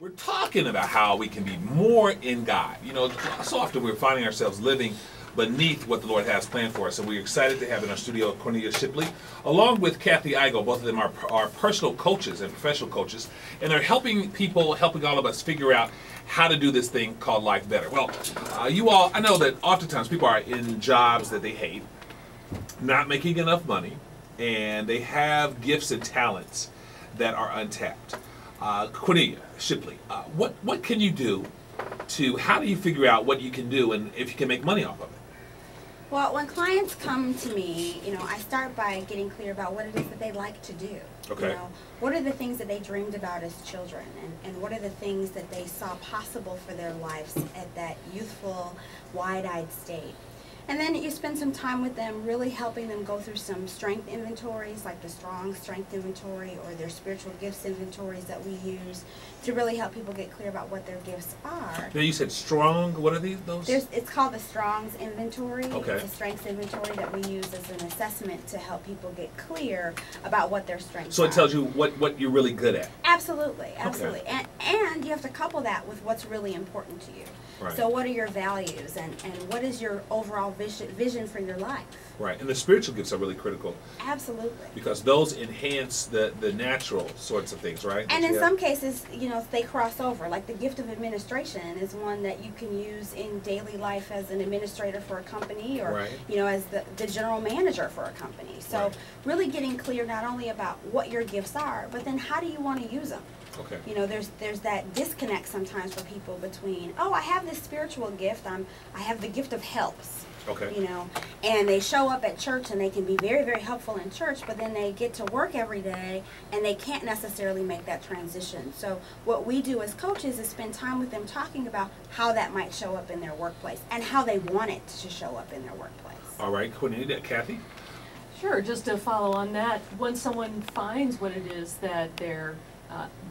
We're talking about how we can be more in God. You know, so often we're finding ourselves living beneath what the Lord has planned for us. And we're excited to have in our studio Cornelia Shipley, along with Kathy Igo. Both of them are personal coaches and professional coaches. And they're helping people, helping all of us figure out how to do this thing called life better. Well, you all, I know that oftentimes people are in jobs that they hate, not making enough money, and they have gifts and talents that are untapped. Cornelia Shipley, what can you do how do you figure out what you can do and if you can make money off of it? Well, when clients come to me, I start by getting clear about what it is that they like to do. Okay. What are the things that they dreamed about as children, and what are the things that they saw possible for their lives at that youthful, wide-eyed state. And then you spend some time with them really helping them go through some strength inventories, like the strong strength inventory or their spiritual gifts inventories that we use to really help people get clear about what their gifts are. Now you said strong, what are those? It's called the Strong's Inventory. Okay. It's a strengths inventory that we use as an assessment to help people get clear about what their strengths So are. it tells you what you're really good at. Absolutely, absolutely. Okay. And you have to couple that with what's really important to you. Right. So what are your values and what is your overall vision for your life? Right, and the spiritual gifts are really critical. Absolutely. Because those enhance the natural sorts of things, right? And in some cases, they cross over. Like the gift of administration is one that you can use in daily life as an administrator for a company or, right. As the general manager for a company. So right. really getting clear not only about what your gifts are, but then how do you want to use them? Okay. There's that disconnect sometimes for people between, I have this spiritual gift, I have the gift of helps. Okay. And they show up at church and they can be very, very helpful in church, but then they get to work every day and they can't necessarily make that transition. So what we do as coaches is spend time with them talking about how that might show up in their workplace and how they want it to show up in their workplace. All right, Cornelia, Kathy? Sure, just to follow on that, when someone finds what it is that they're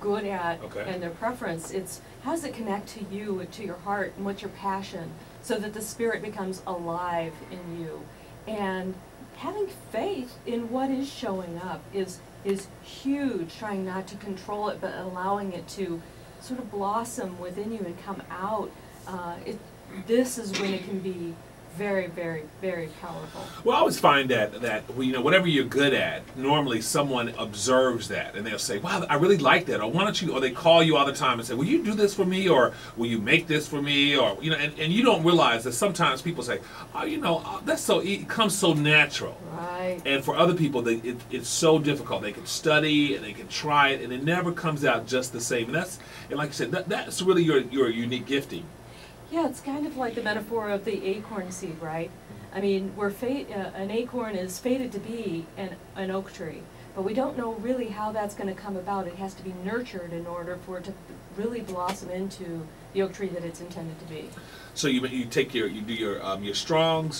good at okay. and their preference, it's how does it connect to you, to your heart, and what's your passion, so that the spirit becomes alive in you. And having faith in what is showing up is huge, trying not to control it, but allowing it to sort of blossom within you and come out. This is when it can be very, very, very powerful. Well, I always find that whatever you're good at, normally someone observes that and they'll say, "Wow, I really like that," or "Why don't you?" Or they call you all the time and say, "Will you do this for me?" or "Will you make this for me?" Or and you don't realize that sometimes people say, "Oh, that's so it comes so natural." Right. And for other people, it's so difficult. They can study and they can try it, and it never comes out just the same. And like you said, that's really your unique gifting. Yeah, it's kind of like the metaphor of the acorn seed, right? I mean, an acorn is fated to be an oak tree, but we don't know really how that's going to come about. It has to be nurtured in order for it to really blossom into the oak tree that it's intended to be. So you do your strong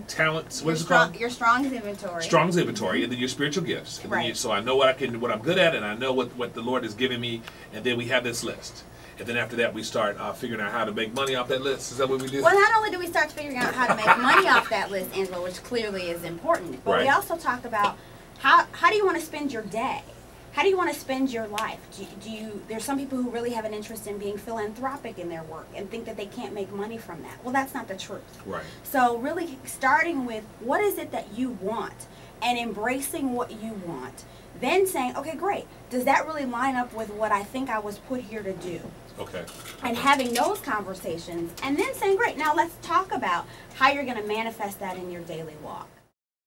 talents. What is it called? Your Strong's Inventory. Strong's Inventory, and then your spiritual gifts. And right. So I know what I'm good at, and I know what the Lord has given me, and then we have this list. And then after that, we start figuring out how to make money off that list. Is that what we do? Well, not only do we start figuring out how to make money off that list, Angelo, which clearly is important, but right. we also talk about how do you want to spend your day? How do you want to spend your life? There's some people who really have an interest in being philanthropic in their work and think that they can't make money from that. Well, that's not the truth. Right. So really starting with what is it that you want and embracing what you want. Then saying, okay, great. Does that really line up with what I think I was put here to do? Okay. And having those conversations, and then saying, great, now let's talk about how you're going to manifest that in your daily walk.